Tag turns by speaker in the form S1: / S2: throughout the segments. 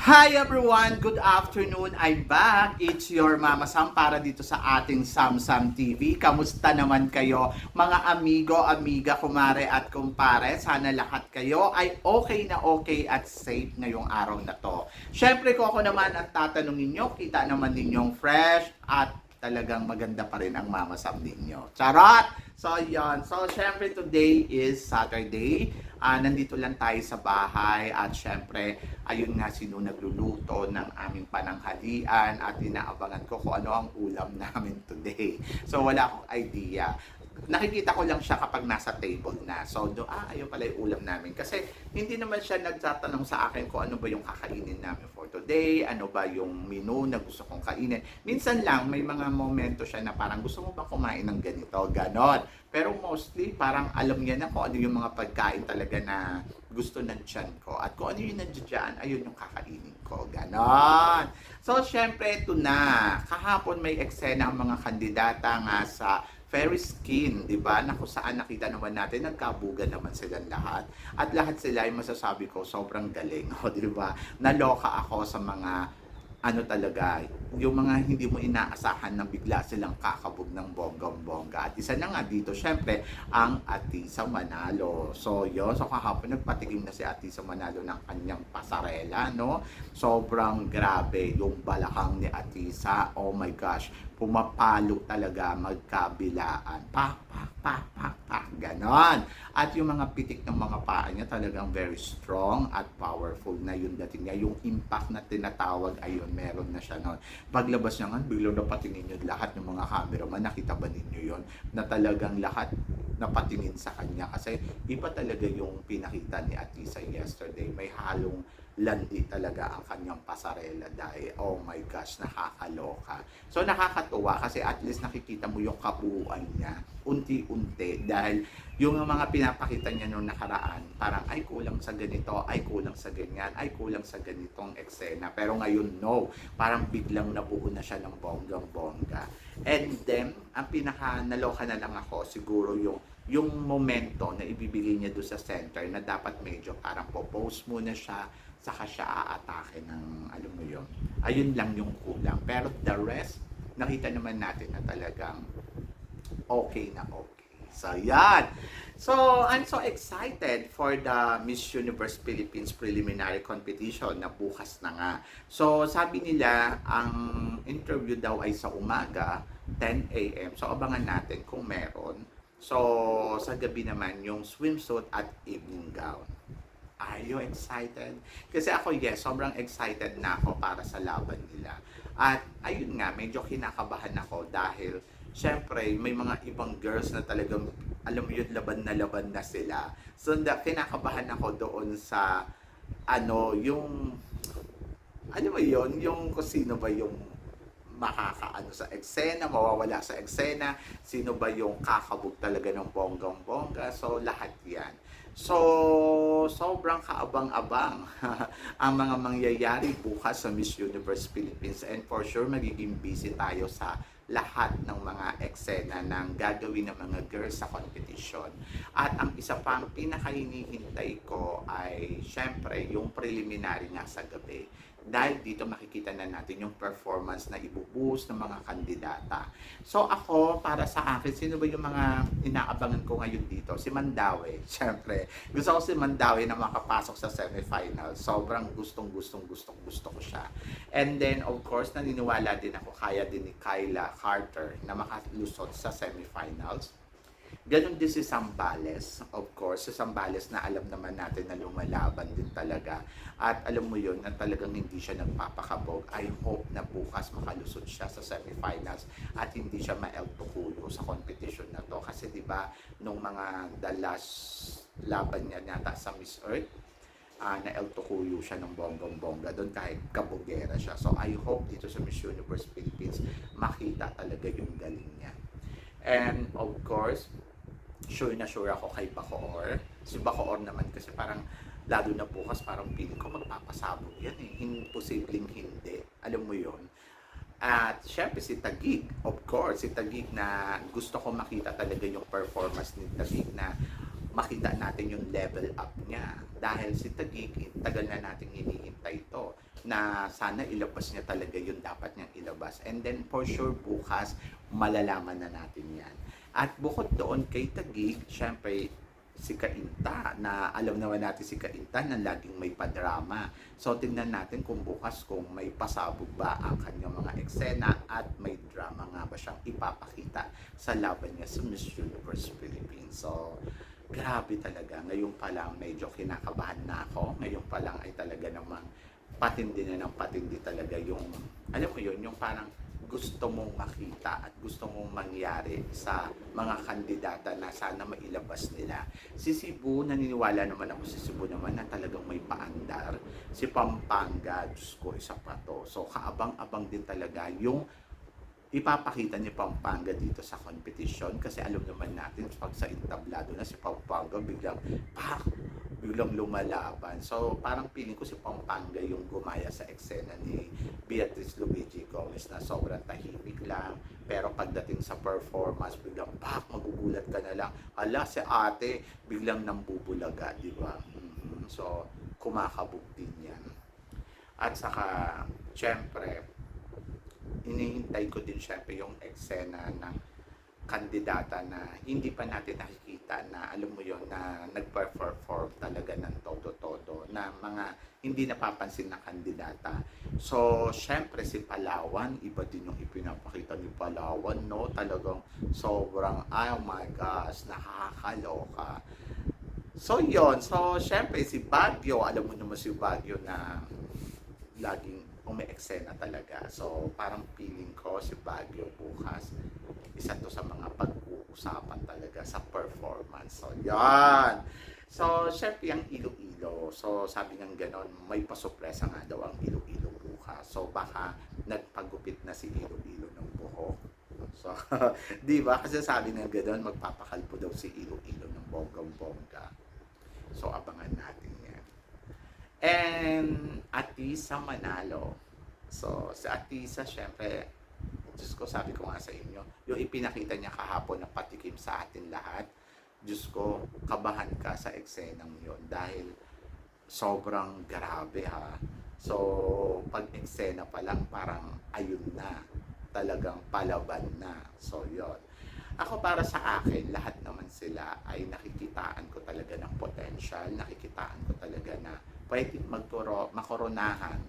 S1: Hi everyone! Good afternoon! I'm back! It's your Mama Sam para dito sa ating Samsam TV. Kamusta naman kayo mga amigo, amiga, kumare at kumpare? Sana lahat kayo ay okay na okay at safe ngayong araw na to. Syempre ko ako naman ang tatanungin nyo, kita naman ninyong fresh at talagang maganda pa rin ang Mama Sam ninyo. Charot! So yon. So syempre today is Saturday. Nandito lang tayo sa bahay at syempre ayun nga sino nagluluto ng aming pananghalian at inaabangan ko kung ano ang ulam namin today. So wala akong idea. Nakikita ko lang siya kapag nasa table na. So, ayun pala yung ulam namin. Kasi hindi naman siya nagtatanong sa akin kung ano ba yung kakainin namin for today, ano ba yung menu na gusto kong kainin. Minsan lang, may mga momento siya na parang gusto mo ba kumain ng ganito, ganon. Pero mostly, parang alam niya na kung ano yung mga pagkain talaga na gusto ng tiyan ko. At kung ano yung nandiyan, ayun yung kakainin ko, ganon. So, syempre, ito na. Kahapon may eksena ang mga kandidata nga sa Fairy Skin, di ba? Na kung saan nakita naman natin, nagkabuga naman silang lahat. At lahat sila ay masasabi ko, sobrang galing. O, di ba? Naloka ako sa mga ano talaga, yung mga hindi mo inaasahan na bigla silang kakabog ng bonggang-bongga. At isa na nga dito, syempre, ang Atisa Manalo. So, yun. So, kahapon nagpatikim na si Atisa Manalo ng kanyang pasarela, no? Sobrang grabe yung balakang ni Atisa. Oh my gosh. Pumapalo talaga magkabilaan. Pak, pak, pak, pak, pak. Ganon. At yung mga pitik ng mga paa niya talagang very strong at powerful na yung dating niya. Yung impact na tinatawag, ayun, meron na siya noon. Paglabas niya nga, biglang napatingin yun lahat ng mga cameraman. Nakita ba ninyo yun? Na talagang lahat napatingin sa kanya. Kasi iba talaga yung pinakita ni Atisa yesterday. May halong landi talaga ang kanyang pasarela dahil oh my gosh, nakakaloka. So nakakatuwa kasi at least nakikita mo yung kabuuan niya unti-unti dahil yung mga pinapakita niya noong nakaraan parang ay kulang sa ganito, ay kulang sa ganyan, ay kulang sa ganitong eksena. Pero ngayon no, parang biglang nabuo na siya ng bonggang-bongga. And then, ang pinaka naloka na lang ako siguro yung momento na ibibigay niya doon sa center na dapat medyo parang po-pose muna siya saka siya aatake ng alam mo yun. Ayun lang yung kulang. Pero the rest, nakita naman natin na talagang okay na okay. So, yan. So, I'm so excited for the Miss Universe Philippines preliminary competition na bukas na nga. So, sabi nila, ang interview daw ay sa umaga, 10 a.m. So, abangan natin kung meron. So, sa gabi naman, yung swimsuit at evening gown. Are you excited? Kasi ako, yes, sobrang excited na ako para sa laban nila. At ayun nga, medyo kinakabahan ako dahil syempre, may mga ibang girls na talagang, alam mo yun, laban na sila. So, kinakabahan ako doon sa, ano mo yun, yung kung sino ba yung makakaano sa eksena, mawawala sa eksena, sino ba yung kakabog talaga ng bonggang-bongga. So, lahat yan. So, sobrang kaabang-abang ang mga mangyayari bukas sa Miss Universe Philippines and for sure magiging busy tayo sa lahat ng mga eksena ng gagawin ng mga girls sa competition. At ang isa pang pinakahinihintay ko ay syempre yung preliminary nga sa gabi. Dahil dito makikita na natin yung performance na ibubuhos ng mga kandidata. So ako, para sa akin, sino ba yung mga inaabangan ko ngayon dito? Si Mandawi, syempre. Gusto ko si Mandawi na makapasok sa semifinal. Sobrang gusto ko siya. And then, of course, naniniwala din ako kaya din ni Kyla Carter na makalusot sa semifinals. Ganon din si Zambales, of course. Si Zambales na alam naman natin na lumalaban din talaga. At alam mo yun, na talagang hindi siya nagpapakabog. I hope na bukas makalusot siya sa semifinals at hindi siya ma-eltukulo sa competition na to. Kasi di ba nung mga the last laban niya nata sa Miss Earth, na eltukulo siya ng bonggang-bongga doon kahit kabogera siya. So I hope dito sa Miss Universe Philippines makita talaga yung galing niya. And of course, sure na sure ako kay Bacoor. Si Bacoor naman kasi parang lalo na bukas parang feeling ko magpapasabog yan eh. Imposibleng hindi. Alam mo yon. At syempre si Taguig, of course, si Taguig na gusto ko makita talaga yung performance ni Taguig na makita natin yung level up niya. Dahil si Taguig, tagal na natin hinihintay ito. na sana ilabas niya talaga yung dapat niyang ilabas. And then for sure bukas malalaman na natin yan. At bukod doon kay Taguig, syempre si Kainta, na alam naman natin si Kainta na laging may padrama. So tingnan natin kung bukas kung may pasabog ba ang kanyang mga eksena at may drama nga ba siyang ipapakita sa laban niya sa Miss Universe Philippines. So grabe talaga, ngayon pa lang medyo kinakabahan na ako. Ngayon pa lang ay talaga namang patindi na ng patindi talaga yung, alam mo yun, yung parang gusto mong makita at gusto mong mangyari sa mga kandidata na sana mailabas nila. Si Cebu, naniniwala naman ako si Cebu naman na talagang may paandar. Si Pampanga, Diyos ko, isa pa to. So, kaabang-abang din talaga yung ipapakita ni Pampanga dito sa competition kasi alam naman natin pag sa entablado na si Pampanga biglang lumalaban. So parang feeling ko si Pampanga yung gumaya sa eksena ni Beatrice Luigi Gomez na sobrang tahimik lang, pero pagdating sa performance biglang magugulat ka na lang, hala si ate biglang nambubulaga, di ba? So kumakabog din yan. At saka syempre hinihintay ko din syempre yung eksena ng kandidata na hindi pa natin nakikita na alam mo yon na nagpa-perform talaga ng todo-todo na mga hindi napapansin na kandidata. So, syempre si Palawan, iba din yung ipinapakita ni Palawan, no? Talagang sobrang, oh my gosh, nakakaloka. So, yon. So, syempre si Baguio, alam mo naman si Baguio na laging umi-eksena talaga. So, parang feeling ko si Baguio bukas, isa to sa mga pag-uusapan talaga sa performance. So, yan. So, syempre yung Iloilo. So, sabi ng ganon, may pasurpresa nga daw ang Iloilo bukas. So, baka nagpagupit na si Iloilo ng buhok. So, di ba? Kasi sabi ng ganon, magpapakalpo daw si Iloilo ng bonggang-bongga. So, abangan natin yan. And Atisa Manalo. So, sa Atisa, syempre, Diyos ko, sabi ko nga sa inyo, yung ipinakita niya kahapon na patikim sa atin lahat, Diyos ko, kabahan ka sa eksenang yon dahil sobrang grabe ha. So, pag eksena pa lang, parang ayun na, talagang palaban na. So, yon. Ako para sa akin, lahat naman sila ay nakikitaan ko talaga ng potential, nakikitaan ko talaga na pwede makoronahan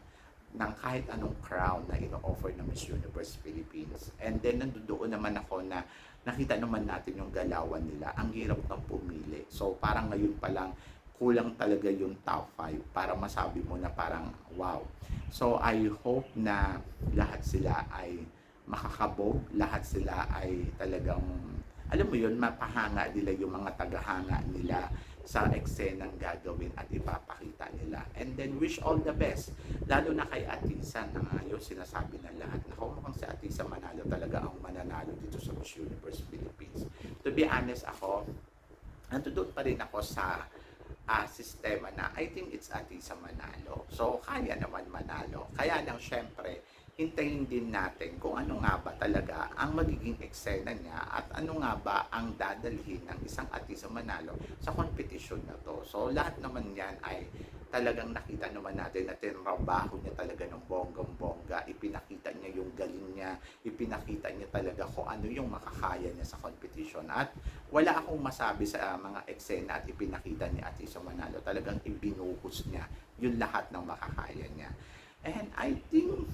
S1: ng kahit anong crown na ino-offer ng Miss Universe Philippines. And then nandoon naman ako na nakita naman natin yung galawan nila. Ang hirap ng pumili. So parang ngayon pa lang kulang talaga yung top 5 para masabi mo na parang wow. So I hope na lahat sila ay makakabog, lahat sila ay talagang alam mo yun, mapahanga nila yung mga tagahanga nila sa eksenang gagawin at ipapakita nila. And then wish all the best. Lalo na kay Atisa na ngayon sinasabi ng lahat na mukhang si Atisa Manalo talaga ang mananalo dito sa Miss Universe Philippines. To be honest ako, nandoon pa rin ako sa sistema na I think it's Atisa Manalo. So kaya naman manalo. Kaya lang syempre, hintayin din natin kung ano nga ba talaga ang magiging eksena niya at ano nga ba ang dadalhin ng isang Atisa Manalo sa competition na to. So lahat naman yan ay talagang nakita naman natin na tinrabaho niya talaga ng bonggang-bongga, ipinakita niya yung galing niya, ipinakita niya talaga kung ano yung makakaya niya sa competition. At wala akong masabi sa mga eksena at ipinakita ni Atisa Manalo, talagang ibinuhos niya yung lahat ng makakaya niya. And I think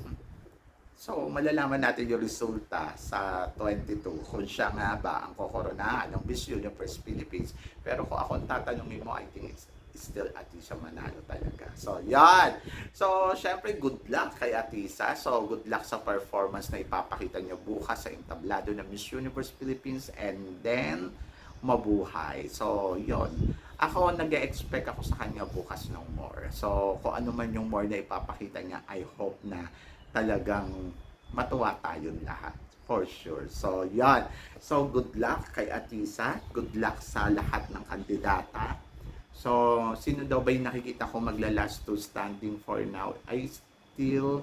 S1: so, malalaman natin yung resulta sa 22 kung siya nga ba ang kokoronahan ng Miss Universe Philippines. Pero kung ako tatanungin mo, I think it's still Atisa Manalo talaga. So, yan. So, syempre, good luck kay Atisa. So, good luck sa performance na ipapakita niya bukas sa entablado ng Miss Universe Philippines. And then, mabuhay. So, yon. Ako, nag-expect ako sa kanya bukas ng more. So, kung ano man yung more na ipapakita niya, I hope na talagang matuwa tayong lahat. For sure. So, yan. So, good luck kay Atisa. Good luck sa lahat ng kandidata. So, sino daw ba yung nakikita ko magla-last two standing for now? I still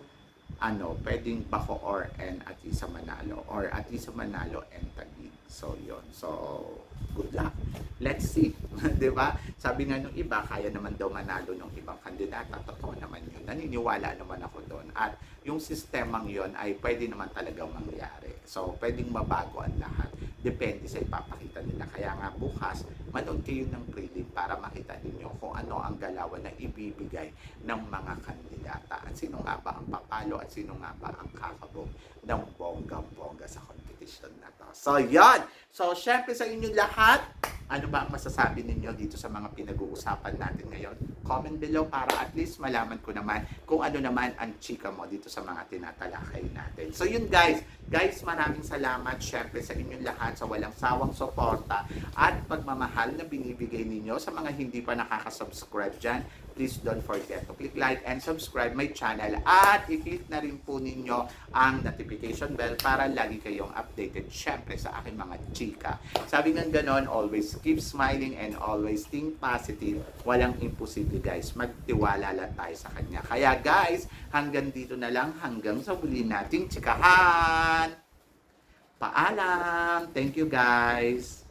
S1: pwedeng Bacoor and Atisa Manalo or Atisa Manalo and Taguig. So, yon. So, good luck. Let's see. 'Di ba? Sabi nga nung iba, kaya naman daw manalo ng ibang kandidata. Totoo naman yun. Naniniwala naman ako doon. At yung sistemang yon ay pwede naman talagang mangyari. So, pwedeng mabago ang lahat. Depende sa ipapakita nila. Kaya nga bukas, manood kayo ng prelim para makita ninyo kung ano ang galawan na ibibigay ng mga kandidata. At sino nga ba ang papalo at sino nga ba ang kakabog ng bonggang-bongga sa competition na to. So, yan! So, syempre sa inyo lahat, ano ba ang masasabi ninyo dito sa mga pinag-uusapan natin ngayon? Comment below para at least malaman ko naman kung ano naman ang chika mo dito sa mga tinatalakay natin. So yun guys, maraming salamat syempre sa inyong lahat sa walang sawang suporta at pagmamahal na binibigay ninyo sa mga hindi pa nakaka-subscribe dyan. Please don't forget to click like and subscribe my channel at i-click na rin po ninyo ang notification bell para lagi kayong updated syempre sa aking mga chika. Sabi ng ganon, always keep smiling and always think positive. Walang imposible guys, magtiwala lang tayo sa kanya. Kaya guys, hanggang dito na lang, hanggang sa muli nating chikahan. Paalam! Thank you guys!